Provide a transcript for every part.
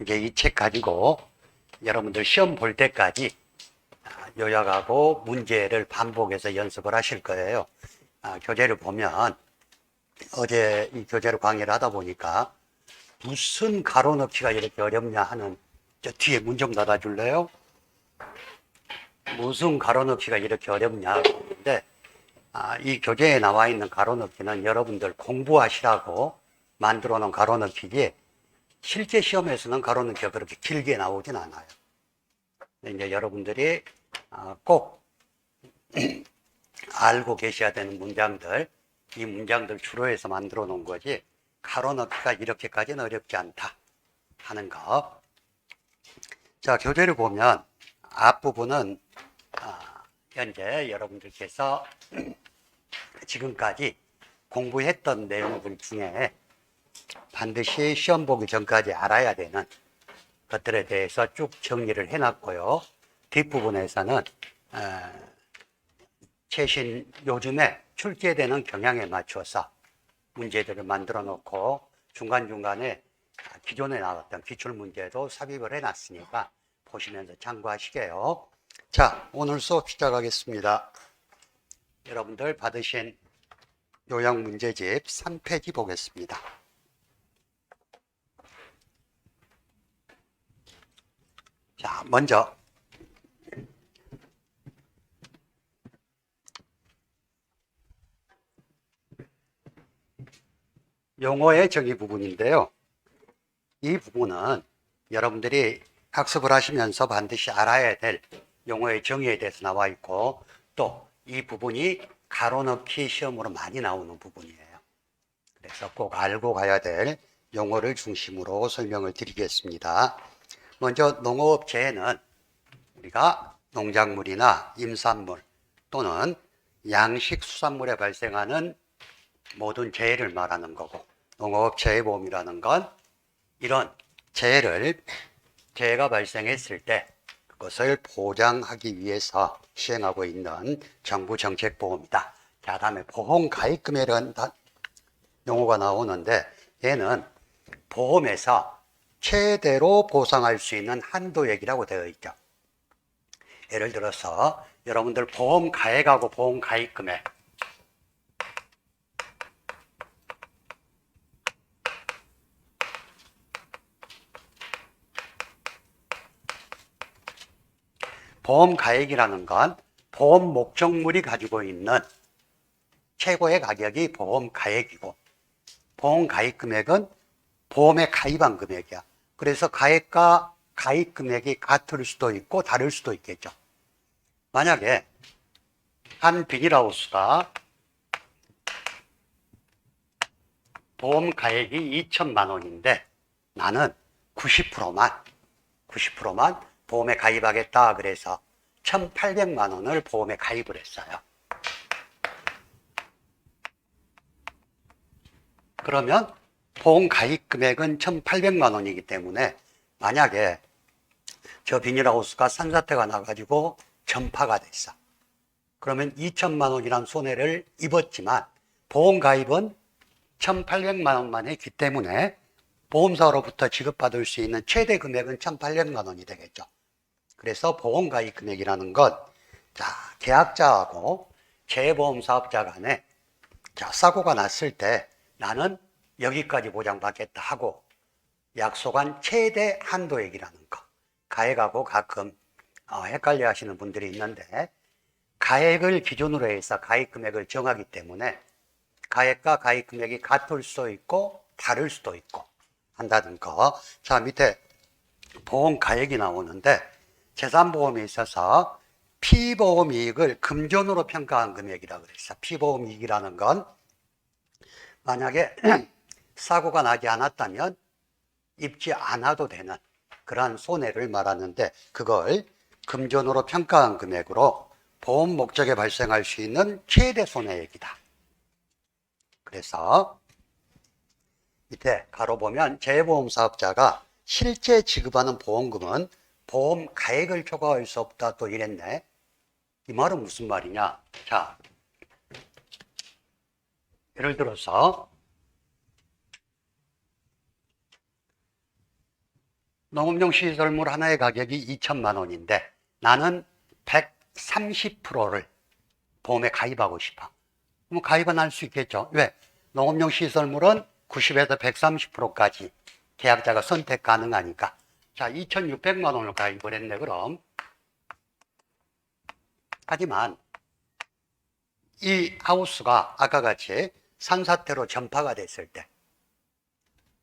이제 이 책 가지고 여러분들 시험 볼 때까지 요약하고 문제를 반복해서 연습을 하실 거예요. 교재를 보면 어제 이 교재를 강의를 하다 보니까 무슨 가로 넣기가 이렇게 어렵냐 하는, 저 뒤에 문 좀 닫아줄래요? 무슨 가로 넣기가 이렇게 어렵냐 하는데, 이 교재에 나와 있는 가로 넣기는 여러분들 공부하시라고 만들어 놓은 가로 넣기지 실제 시험에서는 가로 넣기가 그렇게 길게 나오진 않아요. 이제 여러분들이 꼭 알고 계셔야 되는 문장들, 이 문장들 주로 해서 만들어 놓은 거지 가로 넣기가 이렇게까지는 어렵지 않다 하는 거. 자, 교재를 보면 앞부분은 현재 여러분들께서 지금까지 공부했던 내용들 중에 반드시 시험 보기 전까지 알아야 되는 것들에 대해서 쭉 정리를 해놨고요. 뒷부분에서는 최신 요즘에 출제되는 경향에 맞춰서 문제들을 만들어 놓고 중간중간에 기존에 나왔던 기출문제도 삽입을 해놨으니까 보시면서 참고하시게요. 자, 오늘 수업 시작하겠습니다. 여러분들 받으신 요약문제집 3페이지 보겠습니다. 자, 먼저 용어의 정의 부분인데요. 이 부분은 여러분들이 학습을 하시면서 반드시 알아야 될 용어의 정의에 대해서 나와 있고, 또 이 부분이 가로넣기 시험으로 많이 나오는 부분이에요. 그래서 꼭 알고 가야 될 용어를 중심으로 설명을 드리겠습니다. 먼저 농업재해는 우리가 농작물이나 임산물 또는 양식수산물에 발생하는 모든 재해를 말하는 거고, 농업재해보험이라는 건 이런 재해가 발생했을 때 그것을 보장하기 위해서 시행하고 있는 정부 정책보험이다. 자, 다음에 보험가입금이라는 용어가 나오는데, 얘는 보험에서 최대로 보상할 수 있는 한도액이라고 되어 있죠. 예를 들어서 여러분들 보험 가액하고 보험 가입금액, 보험 가액이라는 건 보험 목적물이 가지고 있는 최고의 가격이 보험 가액이고, 보험 가입 금액은 보험에 가입한 금액이야. 그래서 가액과 가입 금액이 같을 수도 있고 다를 수도 있겠죠. 만약에 한 비닐하우스가 보험 가액이 2천만 원인데 나는 90%만 보험에 가입하겠다 그래서 1,800만 원을 보험에 가입을 했어요. 그러면 보험 가입 금액은 1,800만 원이기 때문에 만약에 저 비닐하우스가 산사태가 나가지고 전파가 됐어. 그러면 2천만 원이란 손해를 입었지만 보험 가입은 1,800만 원만 했기 때문에 보험사로부터 지급받을 수 있는 최대 금액은 1,800만 원이 되겠죠. 그래서 보험 가입 금액이라는 건 계약자하고 재보험 사업자 간에 사고가 났을 때 나는 여기까지 보장받겠다 하고 약속한 최대 한도액이라는 거. 가액하고 가끔 헷갈려 하시는 분들이 있는데, 가액을 기준으로 해서 가입 금액을 정하기 때문에 가액과 가입 금액이 같을 수도 있고 다를 수도 있고 한다는 거. 자, 밑에 보험 가액이 나오는데 재산보험에 있어서 피보험 이익을 금전으로 평가한 금액이라고 그랬어. 피보험 이익이라는 건 만약에 사고가 나지 않았다면 입지 않아도 되는 그러한 손해를 말하는데, 그걸 금전으로 평가한 금액으로 보험 목적에 발생할 수 있는 최대 손해액이다. 그래서 밑에 가로 보면 재보험 사업자가 실제 지급하는 보험금은 보험 가액을 초과할 수 없다 또 이랬네. 이 말은 무슨 말이냐? 자, 예를 들어서 농업용 시설물 하나의 가격이 2천만 원인데 나는 130%를 보험에 가입하고 싶어. 그럼 가입은 할 수 있겠죠. 왜? 농업용 시설물은 90에서 130%까지 계약자가 선택 가능하니까. 자, 2,600만 원을 가입을 했네, 그럼. 하지만 이 하우스가 아까 같이 산사태로 전파가 됐을 때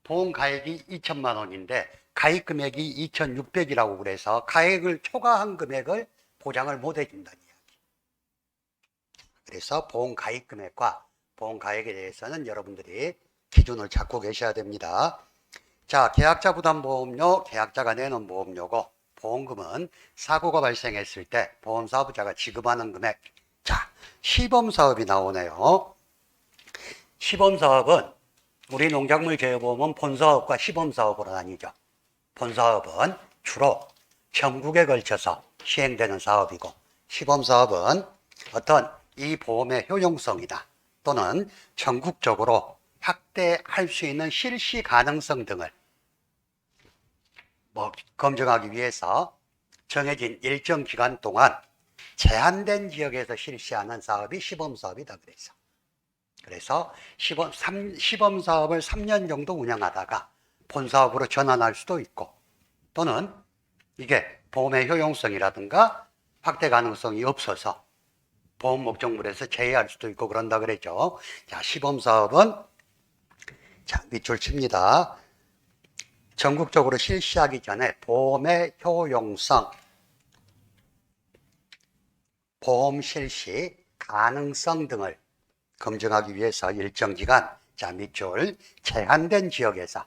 보험 가액이 2천만 원인데 가입 금액이 2,600이라고 그래서 가액을 초과한 금액을 보장을 못 해준다는 이야기. 그래서 보험 가입 금액과 보험 가액에 대해서는 여러분들이 기준을 잡고 계셔야 됩니다. 자, 계약자 부담 보험료, 계약자가 내는 보험료고 보험금은 사고가 발생했을 때 보험사업자가 지급하는 금액. 자, 시범사업이 나오네요. 시범사업은 우리 농작물 제휴보험은 본사업과 시범사업으로 나뉘죠. 본사업은 주로 전국에 걸쳐서 시행되는 사업이고 시범사업은 어떤 이 보험의 효용성이다 또는 전국적으로 확대할 수 있는 실시 가능성 등을 검증하기 위해서 정해진 일정 기간 동안 제한된 지역에서 실시하는 사업이 시범사업이다 그래서 시범사업을 3년 정도 운영하다가 본사업으로 전환할 수도 있고 또는 이게 보험의 효용성이라든가 확대 가능성이 없어서 보험 목적물에서 제외할 수도 있고 그런다 그랬죠. 자, 시범사업은 자, 밑줄 칩니다. 전국적으로 실시하기 전에 보험의 효용성, 보험 실시 가능성 등을 검증하기 위해서 일정 기간, 자, 밑줄 제한된 지역에서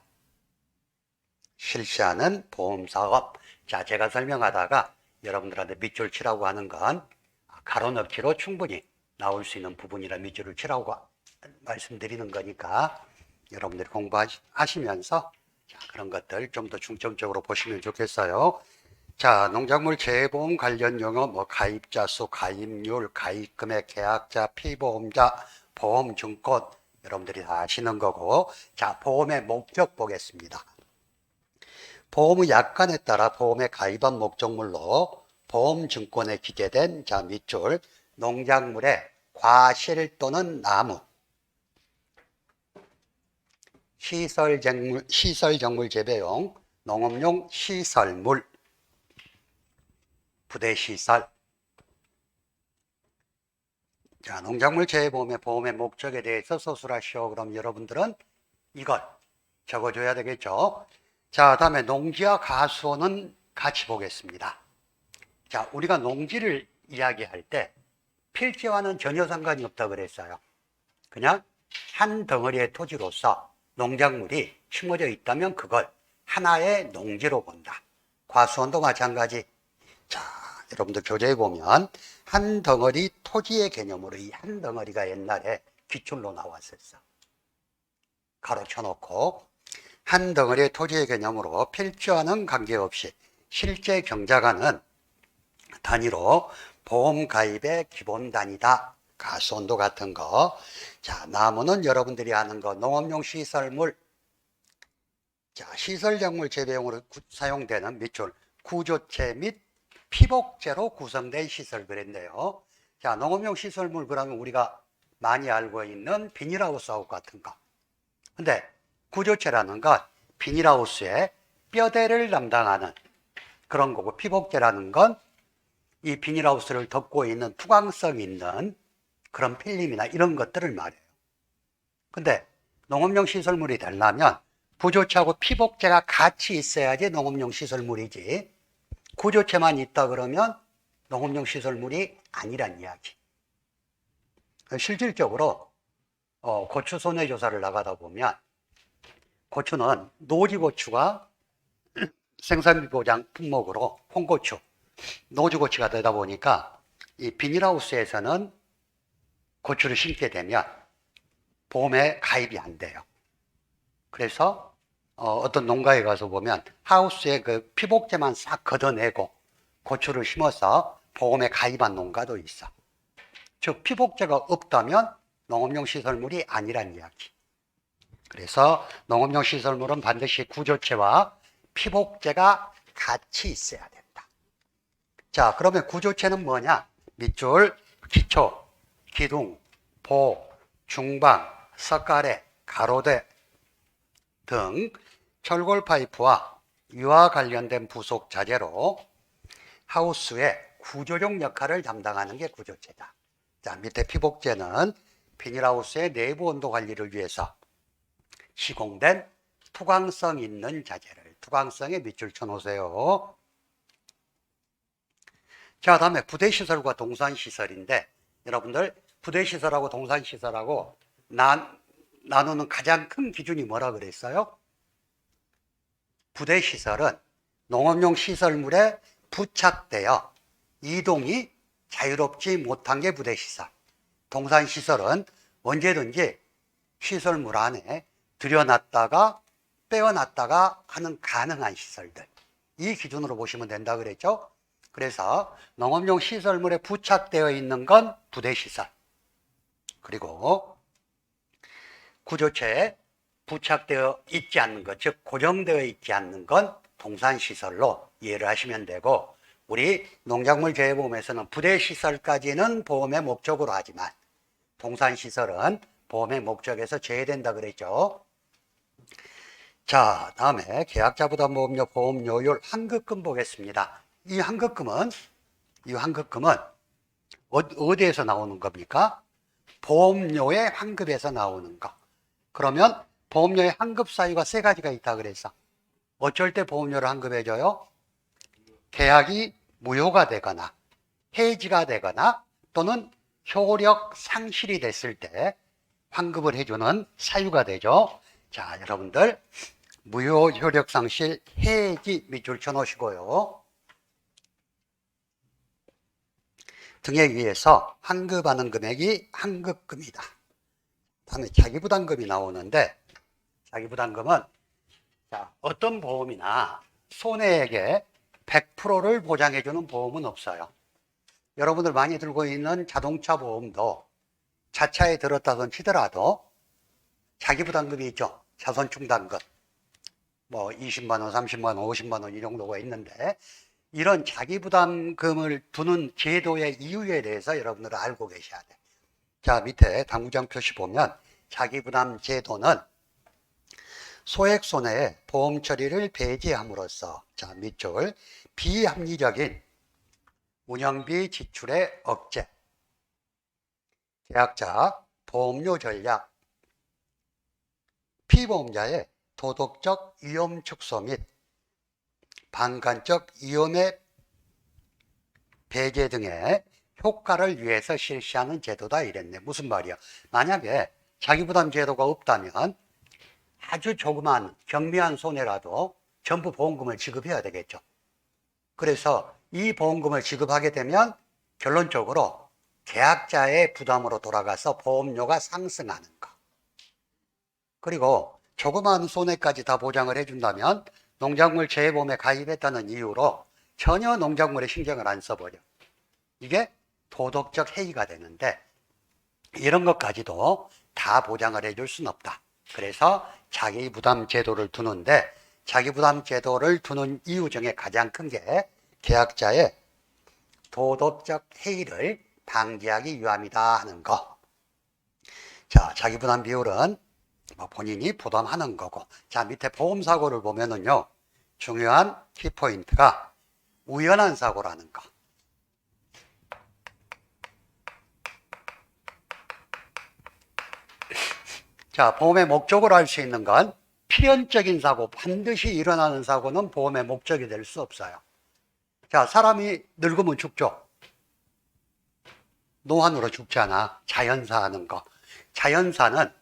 실시하는 보험사업. 자, 제가 설명하다가 여러분들한테 밑줄 치라고 하는 건 가로 넣기로 충분히 나올 수 있는 부분이라 밑줄을 치라고 말씀드리는 거니까 여러분들이 공부하시면서 자, 그런 것들 좀 더 중점적으로 보시면 좋겠어요. 자, 농작물 재보험 관련 용어 가입자 수, 가입률, 가입금액, 계약자, 피보험자, 보험증권 여러분들이 다 아시는 거고. 자, 보험의 목적 보겠습니다. 보험의 약관에 따라 보험에 가입한 목적물로 보험증권에 기재된 자, 밑줄 농작물의 과실 또는 나무, 시설정물 재배용, 농업용 시설물, 부대시설. 자, 농작물 재보험의 보험의 목적에 대해서 서술하시오. 그럼 여러분들은 이걸 적어줘야 되겠죠. 자, 다음에 농지와 가수원은 같이 보겠습니다. 자, 우리가 농지를 이야기할 때 필지와는 전혀 상관이 없다고 그랬어요. 그냥 한 덩어리의 토지로서 농작물이 심어져 있다면 그걸 하나의 농지로 본다. 과수원도 마찬가지. 자, 여러분들 교재에 보면 한 덩어리 토지의 개념으로 이 한 덩어리가 옛날에 기출로 나왔었어. 가로 쳐놓고 한 덩어리의 토지의 개념으로 필지와는 관계없이 실제 경작하는 단위로 보험 가입의 기본 단위다. 가수원도 같은 거. 자, 나무는 여러분들이 아는 거 농업용 시설물. 자, 시설작물 재배용으로 사용되는 밑줄 구조체 및 피복제로 구성된 시설 그랬네요. 자, 농업용 시설물 그러면 우리가 많이 알고 있는 비닐하우스하고 같은 거. 근데 구조체라는 건 비닐하우스의 뼈대를 담당하는 그런 거고 피복제라는 건 이 비닐하우스를 덮고 있는 투광성 있는 그런 필름이나 이런 것들을 말해요. 근데 농업용 시설물이 되려면 구조체하고 피복제가 같이 있어야지 농업용 시설물이지 구조체만 있다 그러면 농업용 시설물이 아니란 이야기. 실질적으로 고추 손해조사를 나가다 보면 고추는 노지고추가 생산비 보장 품목으로 홍고추, 노지고추가 되다 보니까 이 비닐하우스에서는 고추를 심게 되면 보험에 가입이 안 돼요. 그래서 어떤 농가에 가서 보면 하우스에 그 피복제만 싹 걷어내고 고추를 심어서 보험에 가입한 농가도 있어. 즉 피복제가 없다면 농업용 시설물이 아니란 이야기. 그래서 농업용 시설물은 반드시 구조체와 피복제가 같이 있어야 된다. 자, 그러면 구조체는 뭐냐? 밑줄, 기초, 기둥, 보, 중방, 석가래, 가로대 등 철골 파이프와 이와 관련된 부속 자재로 하우스의 구조적 역할을 담당하는 게 구조체다. 자, 밑에 피복제는 비닐하우스의 내부 온도 관리를 위해서 시공된 투광성 있는 자재를 투광성에 밑줄 쳐놓으세요. 자, 다음에 부대시설과 동산시설인데 여러분들 부대시설하고 동산시설하고 나누는 가장 큰 기준이 뭐라 그랬어요? 부대시설은 농업용 시설물에 부착되어 이동이 자유롭지 못한 게 부대시설. 동산시설은 언제든지 시설물 안에 들여놨다가 빼어놨다가 하는 가능한 시설들. 이 기준으로 보시면 된다 그랬죠? 그래서 농업용 시설물에 부착되어 있는 건 부대시설. 그리고 구조체에 부착되어 있지 않는 것, 즉 고정되어 있지 않는 건 동산시설로 이해를 하시면 되고, 우리 농작물 재해보험에서는 부대시설까지는 보험의 목적으로 하지만 동산시설은 보험의 목적에서 제외된다 그랬죠. 자, 다음에 계약자부담보험료 보험료율 환급금 보겠습니다. 이 환급금은 어디에서 나오는 겁니까? 보험료의 환급에서 나오는 거. 그러면 보험료의 환급 사유가 세 가지가 있다 그래서 어쩔 때 보험료를 환급해줘요? 계약이 무효가 되거나 해지가 되거나 또는 효력 상실이 됐을 때 환급을 해주는 사유가 되죠. 자, 여러분들 무효 효력 상실 해지 밑줄 쳐놓으시고요. 등에 의해서 환급하는 금액이 환급금이다. 다음에 자기부담금이 나오는데, 자기부담금은 어떤 보험이나 손해액의 100%를 보장해주는 보험은 없어요. 여러분들 많이 들고 있는 자동차 보험도 자차에 들었다던 치더라도 자기부담금이 있죠. 자손충당금. 뭐 20만 원, 30만 원, 50만 원 이 정도가 있는데, 이런 자기부담금을 두는 제도의 이유에 대해서 여러분들은 알고 계셔야 돼요. 자, 밑에 당구장 표시 보면 자기부담 제도는 소액 손해의 보험 처리를 배제함으로써, 자, 밑줄, 비합리적인 운영비 지출의 억제, 계약자 보험료 전략, 피보험자의 도덕적 위험 축소 및 방관적 위험의 배제 등의 효과를 위해서 실시하는 제도다 이랬네. 무슨 말이야? 만약에 자기부담 제도가 없다면 아주 조그만 경미한 손해라도 전부 보험금을 지급해야 되겠죠. 그래서 이 보험금을 지급하게 되면 결론적으로 계약자의 부담으로 돌아가서 보험료가 상승하는 거. 그리고 조그마한 손해까지 다 보장을 해준다면 농작물 재해보험에 가입했다는 이유로 전혀 농작물에 신경을 안 써버려. 이게 도덕적 해이가 되는데 이런 것까지도 다 보장을 해줄 수는 없다. 그래서 자기부담 제도를 두는데, 자기부담 제도를 두는 이유 중에 가장 큰 게 계약자의 도덕적 해이를 방지하기 위함이다 하는 거. 자, 자기부담 비율은 본인이 부담하는 거고. 자, 밑에 보험사고를 보면은요, 중요한 키포인트가 우연한 사고라는 거. 자, 보험의 목적으로 할 수 있는 건 필연적인 사고, 반드시 일어나는 사고는 보험의 목적이 될 수 없어요. 자, 사람이 늙으면 죽죠. 노안으로 죽잖아. 자연사 하는 거. 자연사는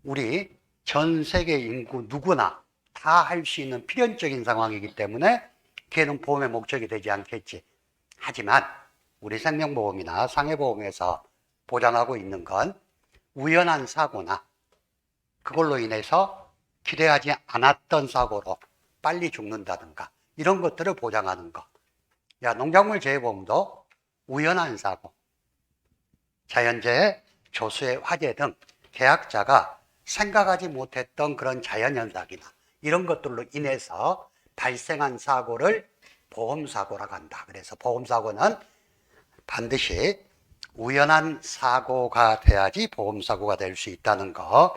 우리 전 세계 인구 누구나 다 할 수 있는 필연적인 상황이기 때문에 걔는 보험의 목적이 되지 않겠지. 하지만 우리 생명보험이나 상해보험에서 보장하고 있는 건 우연한 사고나 그걸로 인해서 기대하지 않았던 사고로 빨리 죽는다든가 이런 것들을 보장하는 거. 야, 농작물 재해보험도 우연한 사고, 자연재해, 조수의 화재 등 계약자가 생각하지 못했던 그런 자연현상이나 이런 것들로 인해서 발생한 사고를 보험사고라고 한다. 그래서 보험사고는 반드시 우연한 사고가 돼야지 보험사고가 될 수 있다는 거.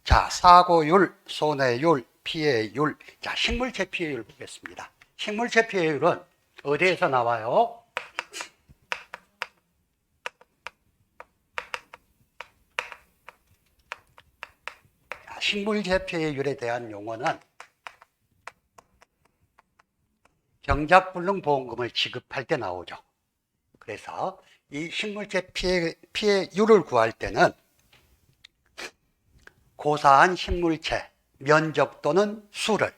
자, 사고율, 손해율, 피해율. 자, 식물체 피해율 보겠습니다. 식물체 피해율은 어디에서 나와요? 자, 식물체 피해율에 대한 용어는 경작불능보험금을 지급할 때 나오죠. 그래서 이 식물체 피해율을 구할 때는 고사한 식물체, 면적 또는 수를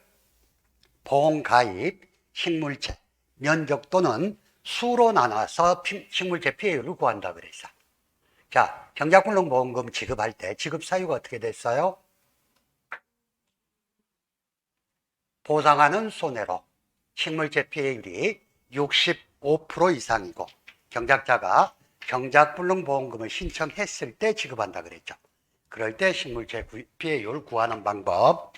보험가입, 식물체, 면적 또는 수로 나눠서 식물체 피해율을 구한다 그랬어. 자, 경작불능보험금 지급할 때 지급 사유가 어떻게 됐어요? 보상하는 손해로 식물체 피해율이 65% 이상이고 경작자가 경작불능보험금을 신청했을 때 지급한다 그랬죠. 그럴 때 식물체 피해율 구하는 방법.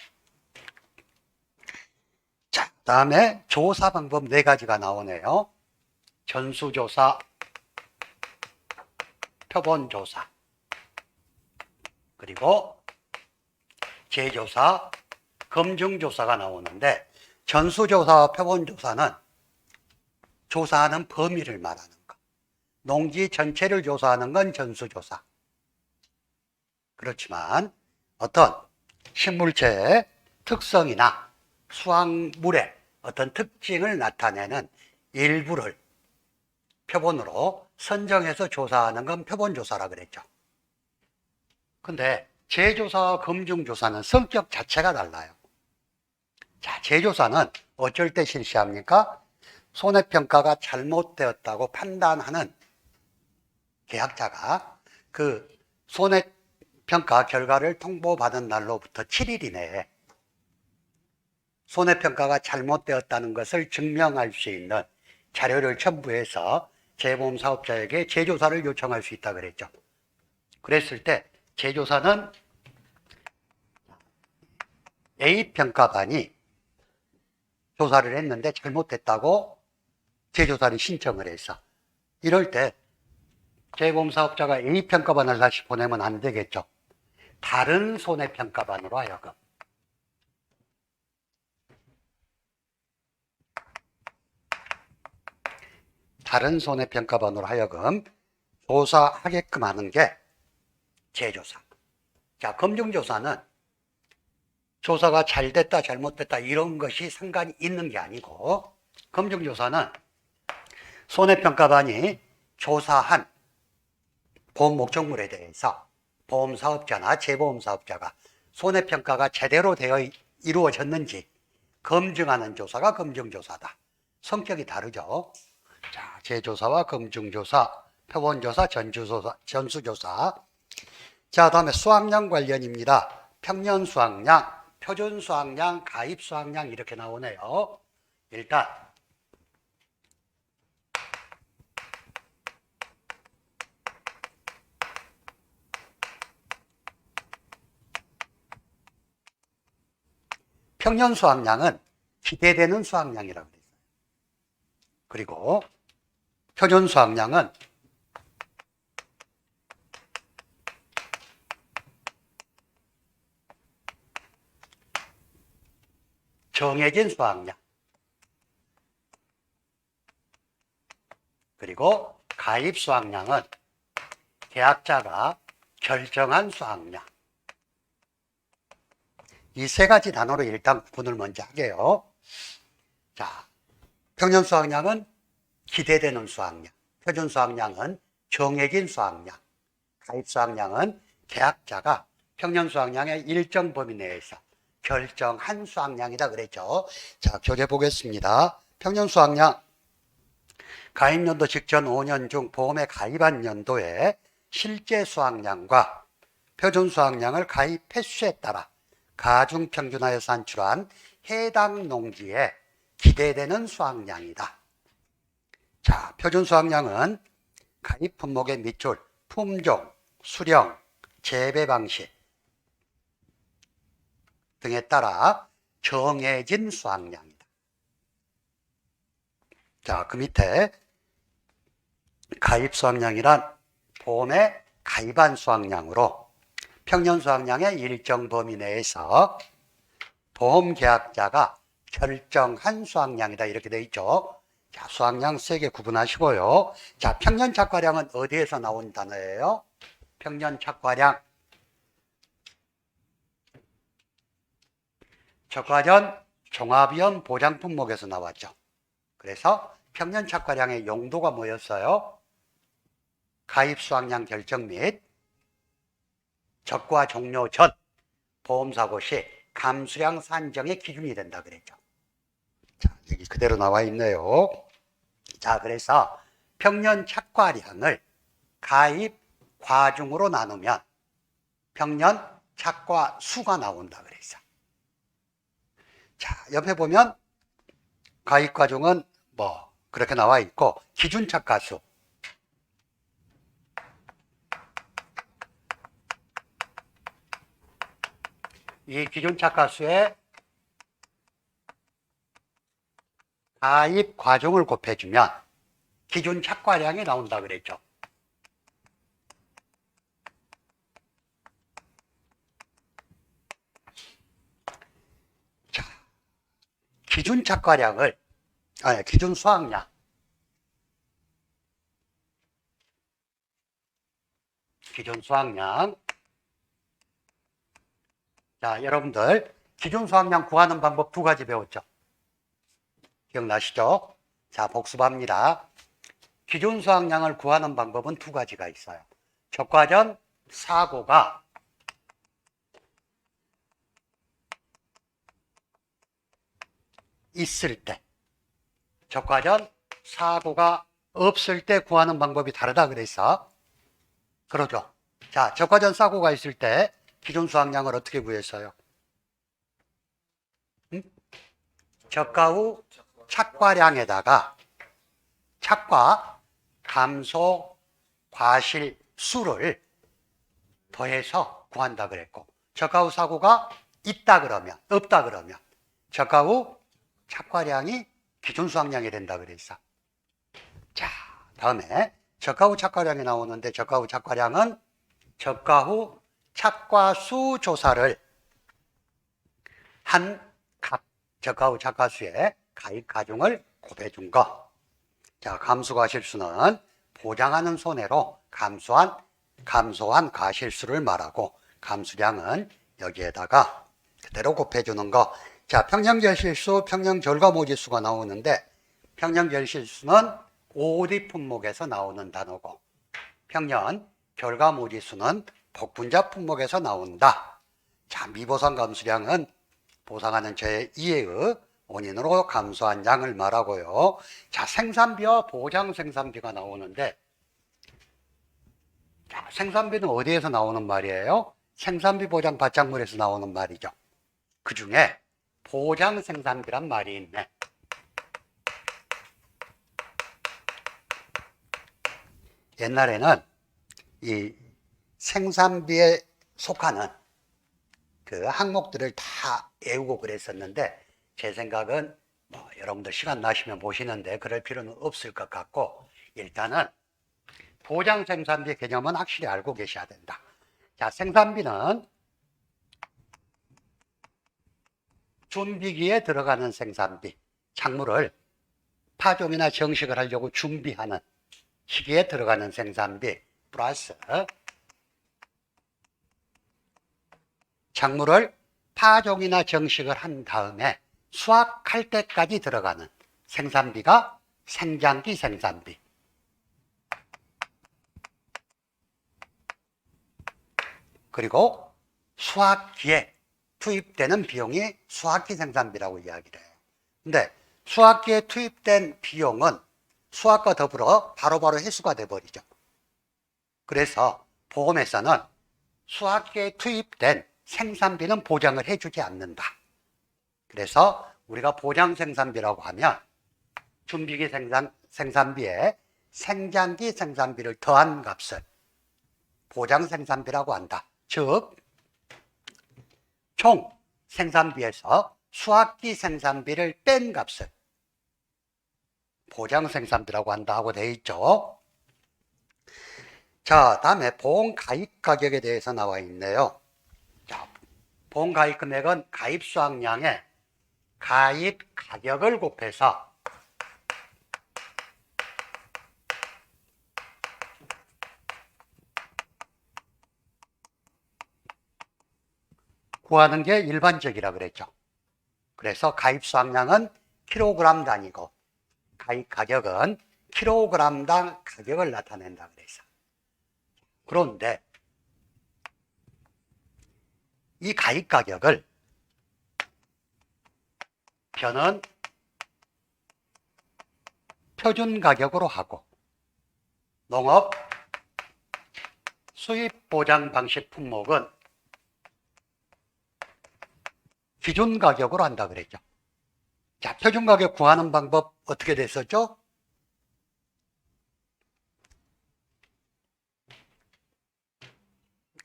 자, 다음에 조사 방법 4가지가 나오네요. 전수조사, 표본조사, 그리고 재조사, 검증조사가 나오는데 전수조사와 표본조사는 조사하는 범위를 말하는 것. 농지 전체를 조사하는 건 전수조사. 그렇지만 어떤 식물체의 특성이나 수확물의 어떤 특징을 나타내는 일부를 표본으로 선정해서 조사하는 건 표본조사라 그랬죠. 근데 재조사와 검증조사는 성격 자체가 달라요. 자, 재조사는 어쩔 때 실시합니까? 손해평가가 잘못되었다고 판단하는 계약자가 그 손해평가 결과를 통보받은 날로부터 7일 이내에 손해평가가 잘못되었다는 것을 증명할 수 있는 자료를 첨부해서 재보험사업자에게 재조사를 요청할 수 있다 그랬죠. 그랬을 때 재조사는 A평가반이 조사를 했는데 잘못됐다고 재조사를 신청을 해서 이럴 때 재보험사업자가 A평가반을 다시 보내면 안 되겠죠. 다른 손해평가반으로 하여금 조사하게끔 하는 게 재조사. 자, 검증조사는 조사가 잘 됐다 잘못됐다 이런 것이 상관이 있는 게 아니고 검증조사는 손해평가반이 조사한 보험 목적물에 대해서 보험사업자나 재보험사업자가 손해평가가 제대로 되어 이루어졌는지 검증하는 조사가 검증조사다. 성격이 다르죠. 자, 재조사와 검증조사, 표본조사, 전수조사. 자, 다음에 수확량 관련입니다. 평년 수확량, 표준 수확량, 가입 수확량 이렇게 나오네요. 일단 평년 수확량은 기대되는 수확량이라고 그랬어요. 그리고 표준 수확량은 정해진 수확량. 그리고 가입 수확량은 계약자가 결정한 수확량. 이 3가지 단어로 일단 구분을 먼저 하게요. 자, 평년 수확량은 기대되는 수확량, 표준 수확량은 정해진 수확량, 가입 수확량은 계약자가 평년 수확량의 일정 범위 내에서 결정한 수확량이다 그랬죠. 자, 교재 보겠습니다. 평년 수확량, 가입연도 직전 5년 중 보험에 가입한 연도에 실제 수확량과 표준 수확량을 가입 횟수에 따라 가중평균하여 산출한 해당 농지에 기대되는 수확량이다. 자, 표준 수확량은 가입 품목의 밑줄, 품종, 수령, 재배 방식 등에 따라 정해진 수확량이다. 자, 그 밑에 가입 수확량이란 보험에 가입한 수확량으로 평년 수확량의 일정 범위 내에서 보험계약자가 결정한 수확량이다. 이렇게 되어 있죠. 자, 수확량 세개 구분하시고요. 자, 평년 착과량은 어디에서 나온 단어예요? 평년 착과량. 적과전 종합위험 보장 품목에서 나왔죠. 그래서 평년 착과량의 용도가 뭐였어요? 가입 수확량 결정 및 적과 종료 전 보험사고 시 감수량 산정의 기준이 된다 그랬죠. 자, 여기 그대로 나와 있네요. 자, 그래서 평년 착과량을 가입 과중으로 나누면 평년 착과 수가 나온다 그랬어. 자, 옆에 보면 가입 과중은 뭐 그렇게 나와 있고 기준 착과수, 이 기준 착과수에 가입 과중을 곱해주면 기준 착과량이 나온다 그랬죠. 자, 기준 착과량을 기준 수확량, 기준 수확량. 자, 여러분들 기준 수확량 구하는 방법 두 가지 배웠죠. 기억나시죠? 자, 복습합니다. 기준 수확량을 구하는 방법은 두 가지가 있어요. 적과전 사고가 있을 때, 적과전 사고가 없을 때 구하는 방법이 다르다 그래서 그러죠. 자, 적과전 사고가 있을 때 기준 수확량을 어떻게 구했어요? 적과 후 착과량에다가 착과 감소 과실 수를 더해서 구한다 그랬고, 적과 후 사고가 있다 그러면, 없다 그러면 적과 후 착과량이 기준 수확량이 된다 그랬어. 자, 다음에 적과 후 착과량이 나오는데 적과 후 착과량은 적과 후 착과수 조사를 한 각 적과 후 착과수의 가입 과중을 곱해준 거. 자, 감수과실수는 보장하는 손해로 감소한 과실수를 말하고, 감수량은 여기에다가 그대로 곱해주는 거. 자, 평년결실수, 평년결과모지수가 나오는데 평년결실수는 OD 품목에서 나오는 단어고 평년결과모지수는 복분자 품목에서 나온다. 자, 미보상 감수량은 보상하는 제2의 원인으로 감소한 양을 말하고요. 자, 생산비와 보장 생산비가 나오는데, 자, 생산비는 어디에서 나오는 말이에요? 생산비 보장 바짝물에서 나오는 말이죠. 그 중에 보장 생산비란 말이 있네. 옛날에는 이 생산비에 속하는 그 항목들을 다 외우고 그랬었는데, 제 생각은 뭐 여러분들 시간 나시면 보시는데 그럴 필요는 없을 것 같고, 일단은 보장 생산비 개념은 확실히 알고 계셔야 된다. 자, 생산비는 준비기에 들어가는 생산비, 작물을 파종이나 정식을 하려고 준비하는 시기에 들어가는 생산비 플러스 작물을 파종이나 정식을 한 다음에 수확할 때까지 들어가는 생산비가 생장기 생산비. 그리고 수확기에 투입되는 비용이 수확기 생산비라고 이야기를 해요. 근데 수확기에 투입된 비용은 수확과 더불어 바로바로 회수가 돼버리죠. 그래서 보험에서는 수확기에 투입된 생산비는 보장을 해주지 않는다. 그래서 우리가 보장 생산비라고 하면 준비기 생산비에 생장기 생산비를 더한 값을 보장 생산비라고 한다. 즉, 총 생산비에서 수확기 생산비를 뺀 값을 보장 생산비라고 한다 하고 되어 있죠. 자, 다음에 보험 가입 가격에 대해서 나와 있네요. 자, 보험 가입 금액은 가입 수확량에 가입 가격을 곱해서 구하는 게 일반적이라 그랬죠. 그래서 가입 수확량은 킬로그램 단위고 가입 가격은 킬로그램당 가격을 나타낸다 그래서. 그런데 이 가입 가격을 저는 표준 가격으로 하고 농업 수입 보장 방식 품목은 기준 가격으로 한다 그랬죠. 자, 표준 가격 구하는 방법 어떻게 됐었죠?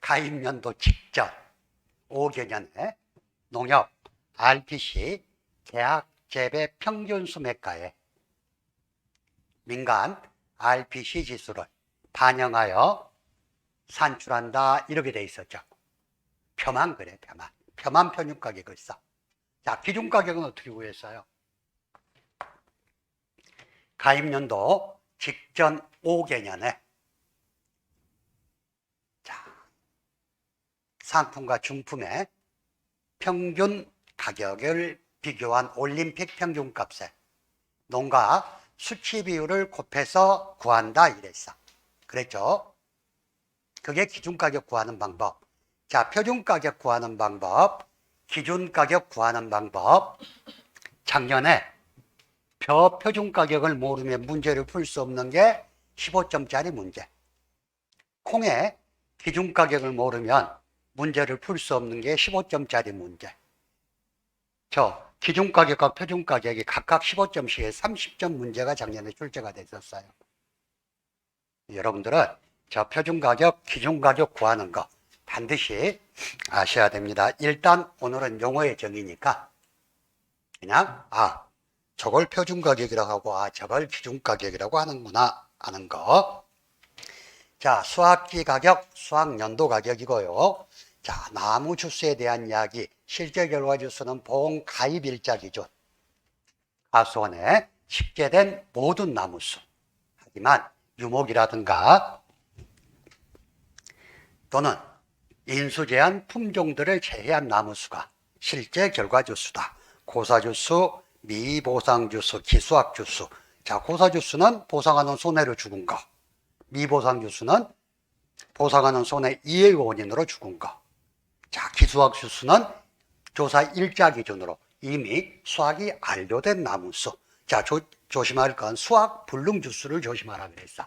가입연도 직전 5개년에 농협 RPC 계약 재배 평균 수매가에 민간 RPC 지수를 반영하여 산출한다 이렇게 돼 있었죠. 표만 그래, 표만 표준 가격을 써. 자, 기준 가격은 어떻게 구했어요? 가입연도 직전 5개년에 상품과 중품의 평균 가격을 비교한 올림픽 평균값에 농가 수치 비율을 곱해서 구한다 이랬어. 그랬죠? 그게 기준 가격 구하는 방법. 자, 표준 가격 구하는 방법, 기준 가격 구하는 방법. 작년에 표준 가격을 모르면 문제를 풀 수 없는 게 15점짜리 문제. 콩의 기준 가격을 모르면 문제를 풀 수 없는 게 15점짜리 문제. 저 기준 가격과 표준 가격이 각각 15점씩의 30점 문제가 작년에 출제가 됐었어요. 여러분들은 저 표준 가격, 기준 가격 구하는 거 반드시 아셔야 됩니다. 일단 오늘은 용어의 정의니까 그냥 저걸 표준 가격이라고 하고 저걸 기준 가격이라고 하는구나 하는 거. 자, 수확기 가격, 수확연도 가격이고요. 자, 나무 주수에 대한 이야기. 실제 결과 주수는 보험 가입 일자 기준. 가수원에 식재된 모든 나무수. 하지만 유목이라든가 또는 인수제한 품종들을 제외한 나무수가 실제 결과 주수다. 고사주수, 미보상주수, 기수학주수. 자, 고사주수는 보상하는 손해로 죽은 거. 미보상주수는 보상하는 손해 이해 원인으로 죽은 거. 자, 기수학주수는 조사 일자 기준으로 이미 수확이 완료된 나무수. 자, 조심할 건 수확 불능주수를 조심하라 그랬어.